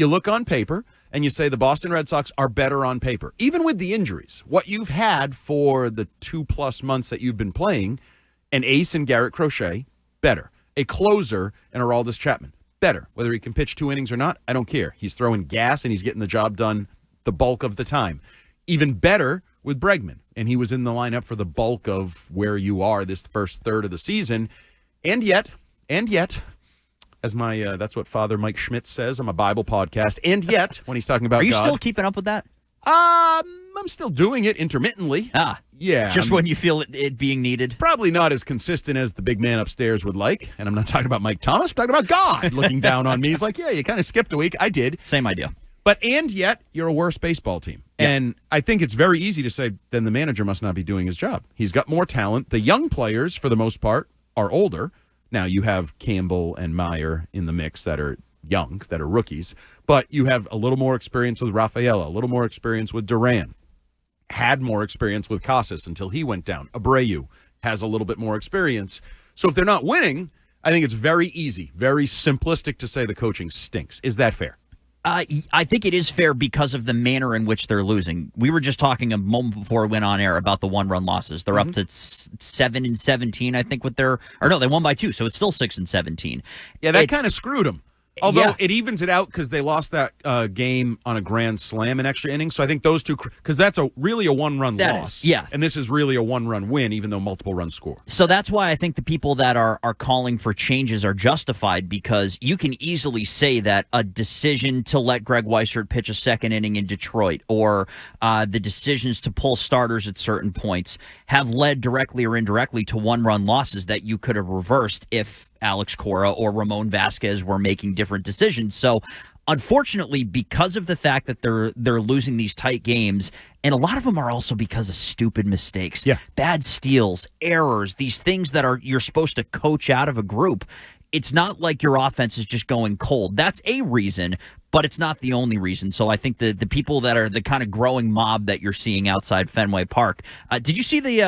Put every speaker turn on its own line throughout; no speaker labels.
You look on paper, and you say the Boston Red Sox are better on paper. Even with the injuries, what you've had for the 2+ months that you've been playing, an ace in Garrett Crochet, better. A closer in Aroldis Chapman, better. Whether he can pitch 2 innings or not, I don't care. He's throwing gas, and he's getting the job done the bulk of the time. Even better with Bregman, and he was in the lineup for the bulk of where you are this first third of the season. And yet, as my that's what Father Mike Schmidt says. I'm a Bible podcast. And yet, when he's talking about God.
Are you still keeping up with that?
I'm still doing it intermittently. Yeah.
Just when you feel it being needed?
Probably not as consistent as the big man upstairs would like. And I'm not talking about Mike Thomas. I'm talking about God looking down on me. He's like, yeah, you kind of skipped a week. I did.
Same idea.
But and yet, you're a worse baseball team. Yeah. And I think it's very easy to say, then the manager must not be doing his job. He's got more talent. The young players, for the most part, are older. Now, you have Campbell and Meyer in the mix that are young, that are rookies. But you have a little more experience with Rafaela, a little more experience with Duran. Had more experience with Casas until he went down. Abreu has a little bit more experience. So if they're not winning, I think it's very easy, very simplistic to say the coaching stinks. Is that fair?
I think it is fair because of the manner in which they're losing. We were just talking a moment before we went on air about the 1-run losses. They're up to 7-17, I think, with their – or no, they won by 2, so it's still 6-17.
Yeah, that kind of screwed them. Although it evens it out because they lost that game on a grand slam in extra innings. So I think those two, because that's really a 1-run loss.
Yeah.
And this is really a 1-run win, even though multiple runs score.
So that's why I think the people that are calling for changes are justified, because you can easily say that a decision to let Greg Weissert pitch a second inning in Detroit, or the decisions to pull starters at certain points, have led directly or indirectly to 1-run losses that you could have reversed if Alex Cora or Ramon Vasquez were making different decisions. So unfortunately, because of the fact that they're losing these tight games, and a lot of them are also because of stupid mistakes, bad steals, errors, these things that you're supposed to coach out of a group, it's not like your offense is just going cold. That's a reason, but it's not the only reason. So I think the people that are the kind of growing mob that you're seeing outside Fenway Park. Did you see the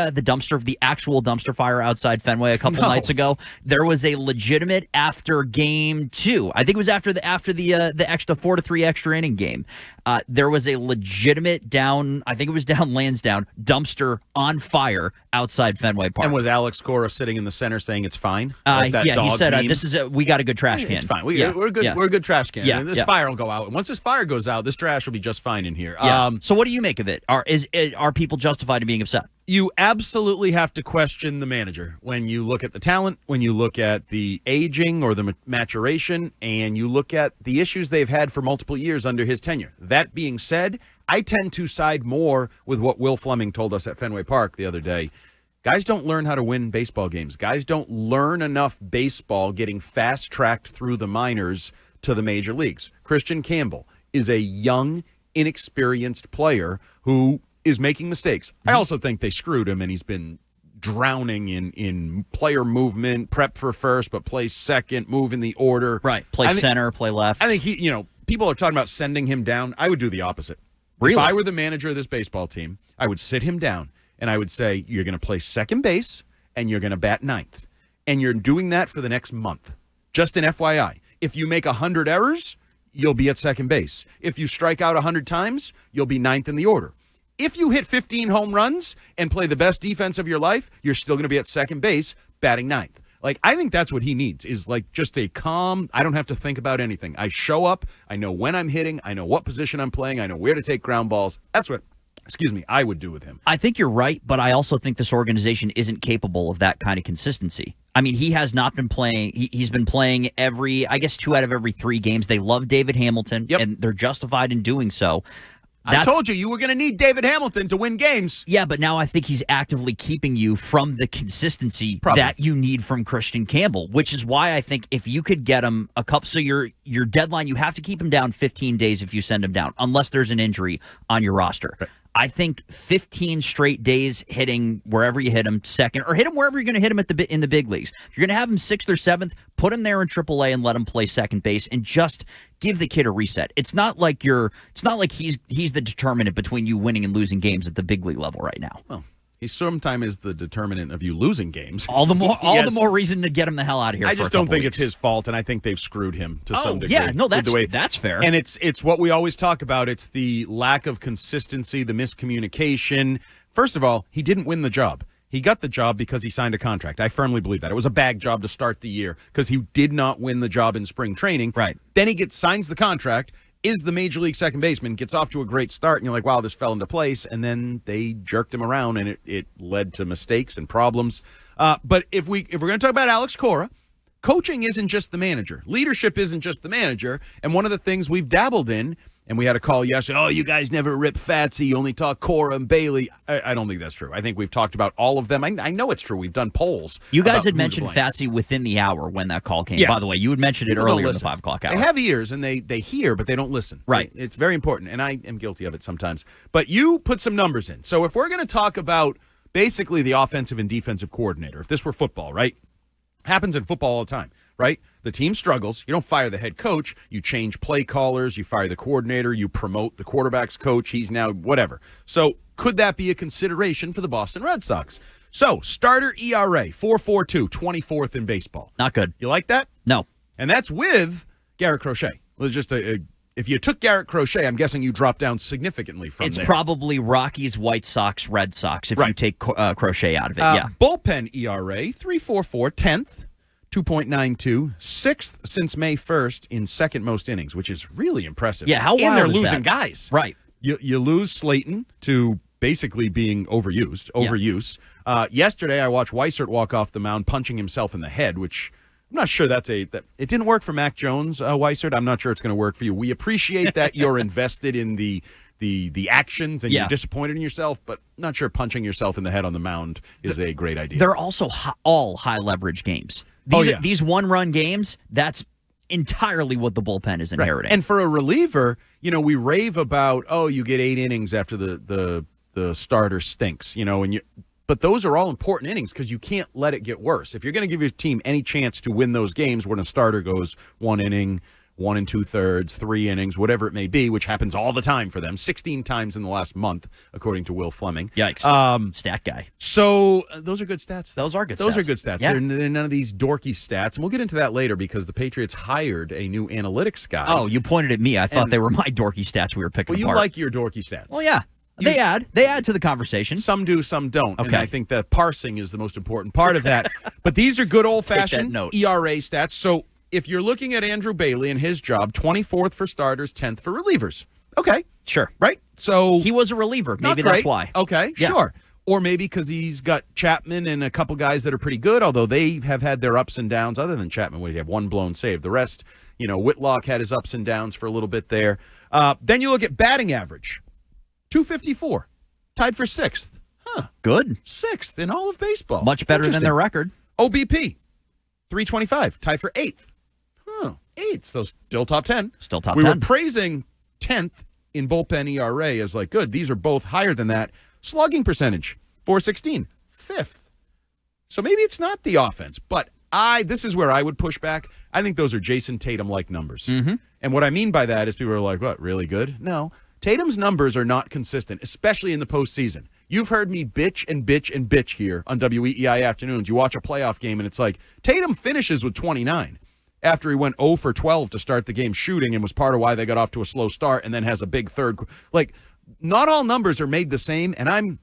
actual dumpster fire outside Fenway a couple nights ago? There was a legitimate after game 2. I think it was after the extra 4-3 extra inning game. There was a legitimate Lansdowne dumpster on fire outside Fenway Park.
And was Alex Cora sitting in the center saying it's fine?
He said we got a good trash can.
It's fine. We're good.
Yeah.
We're a good trash can.
Yeah.
And this fire will go out. And once this fire goes out, this trash will be just fine in here.
So what do you make of it? Are people justified in being upset?
You absolutely have to question the manager when you look at the talent, when you look at the aging or the maturation, and you look at the issues they've had for multiple years under his tenure. That being said, I tend to side more with what Will Fleming told us at Fenway Park the other day. Guys don't learn how to win baseball games. Guys don't learn enough baseball getting fast-tracked through the minors to the major leagues. Christian Campbell is a young, inexperienced player who is making mistakes. I also think they screwed him, and he's been drowning in player movement, prep for first, but play second, move in the order.
Right, center, play left.
I think people are talking about sending him down. I would do the opposite.
Really?
If I were the manager of this baseball team, I would sit him down, and I would say, you're going to play second base, and you're going to bat ninth. And you're doing that for the next month. Just an FYI. If you make 100 errors, you'll be at second base. If you strike out 100 times, you'll be ninth in the order. If you hit 15 home runs and play the best defense of your life, you're still going to be at second base, batting ninth. I think that's what he needs, is just a calm, I don't have to think about anything. I show up, I know when I'm hitting, I know what position I'm playing, I know where to take ground balls. That's what, I would do with him.
I think you're right, but I also think this organization isn't capable of that kind of consistency. I mean, he has not been playing. He's been playing 2 out of every 3 games. They love David Hamilton, and they're justified in doing so.
I told you were going to need David Hamilton to win games.
Yeah, but now I think he's actively keeping you from the consistency that you need from Christian Campbell, which is why I think if you could get him a couple, so your deadline, you have to keep him down 15 days if you send him down, unless there's an injury on your roster. Right. I think 15 straight days hitting wherever you hit him, second, or hit him wherever you're going to hit him in the big leagues. If you're going to have him 6th or 7th, put him there in AAA and let him play second base and just give the kid a reset. It's not like he's the determinant between you winning and losing games at the big league level right now.
Well, he sometimes is the determinant of you losing games.
All the more reason to get him the hell out of here.
I
for
just
a couple
don't think
weeks.
it's his fault, and I think they've screwed him to some degree.
Yeah, no,
with the way,
that's fair.
And it's what we always talk about. It's the lack of consistency, the miscommunication. First of all, he didn't win the job. He got the job because he signed a contract. I firmly believe that. It was a bag job to start the year because he did not win the job in spring training.
Right.
Then he signs the contract, is the major league second baseman, gets off to a great start, and you're like, wow, this fell into place. And then they jerked him around, and it led to mistakes and problems. But if we're going to talk about Alex Cora, coaching isn't just the manager. Leadership isn't just the manager. And one of the things we've dabbled in, and we had a call yesterday, oh, you guys never rip Fatsy, you only talk Cora and Bailey. I don't think that's true. I think we've talked about all of them. I know it's true. We've done polls.
You guys had mentioned Fatsy within the hour when that call came.
Yeah.
By the way, you had mentioned it earlier in the 5 o'clock hour.
They have ears, and they hear, but they don't listen.
Right.
It's very important, and I am guilty of it sometimes. But you put some numbers in. So if we're going to talk about basically the offensive and defensive coordinator, if this were football, right? Happens in football all the time, right? The team struggles. You don't fire the head coach. You change play callers. You fire the coordinator. You promote the quarterback's coach. He's now whatever. So could that be a consideration for the Boston Red Sox? So starter ERA, 4.42, 24th in baseball.
Not good.
You like that?
No.
And that's with Garrett Crochet. Well, just if you took Garrett Crochet, I'm guessing you dropped down significantly from
It's
there.
Probably Rockies, White Sox, Red Sox if you take Crochet out of it. Yeah.
Bullpen ERA, 3.44, 10th. 2.92, 6th since May 1st in second most innings, which is really impressive.
Yeah, how wild
and they're
is
losing
that?
guys.
Right.
You lose Slayton to basically being overuse. Yesterday, I watched Weissert walk off the mound punching himself in the head, which I'm not sure that it didn't work for Mac Jones, Weissert. I'm not sure it's going to work for you. We appreciate that you're invested in the actions and you're disappointed in yourself, but not sure punching yourself in the head on the mound is a great idea.
They're also all high leverage games. These one-run games, that's entirely what the bullpen is inheriting.
Right. And for a reliever, we rave about, you get 8 innings after the starter stinks, but those are all important innings because you can't let it get worse. If you're going to give your team any chance to win those games when a starter goes 1 inning, 1 2/3, 3 innings, whatever it may be, which happens all the time for them, 16 times in the last month, according to Will Fleming.
Yikes. Stat guy.
So those are good stats.
Those are good
stats.
Yeah.
They're none of these dorky stats. And we'll get into that later because the Patriots hired a new analytics guy.
Oh, you pointed at me. I thought they were my dorky stats we were picking apart.
Well, you like your dorky stats.
Well, yeah. They add to the conversation.
Some do, some don't.
Okay.
And I think that parsing is the most important part of that. But these are good old-fashioned ERA stats. So if you're looking at Andrew Bailey and his job, 24th for starters, 10th for relievers. Okay.
Sure.
Right? So
he was a reliever. Maybe that's why.
Okay, yeah. Sure. Or maybe because he's got Chapman and a couple guys that are pretty good, although they have had their ups and downs. Other than Chapman, you have 1 blown save. The rest, Whitlock had his ups and downs for a little bit there. Then you look at batting average, 254, tied for 6th. Huh.
Good.
6th in all of baseball.
Much better than their record.
OBP, 325, tied for 8th. Huh. 8th, so still top 10.
Still top 10.
We were praising 10th in bullpen ERA as good. These are both higher than that. Slugging percentage, 416, 5th. So maybe it's not the offense, but this is where I would push back. I think those are Jason Tatum-like numbers.
Mm-hmm.
And what I mean by that is people are like, what, really good? No. Tatum's numbers are not consistent, especially in the postseason. You've heard me bitch and bitch and bitch here on WEEI Afternoons. You watch a playoff game, and it's like Tatum finishes with 29 after he went 0 for 12 to start the game shooting and was part of why they got off to a slow start and then has a big third. Not all numbers are made the same, and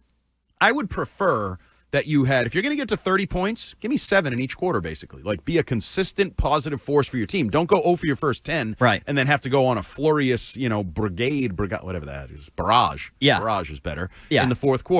I would prefer that you had, if you're going to get to 30 points, give me 7 in each quarter, basically. Be a consistent positive force for your team. Don't go 0 for your first 10 and then have to go on a flurious, brigade, whatever that is, barrage.
Yeah.
Barrage is better
in
the fourth quarter.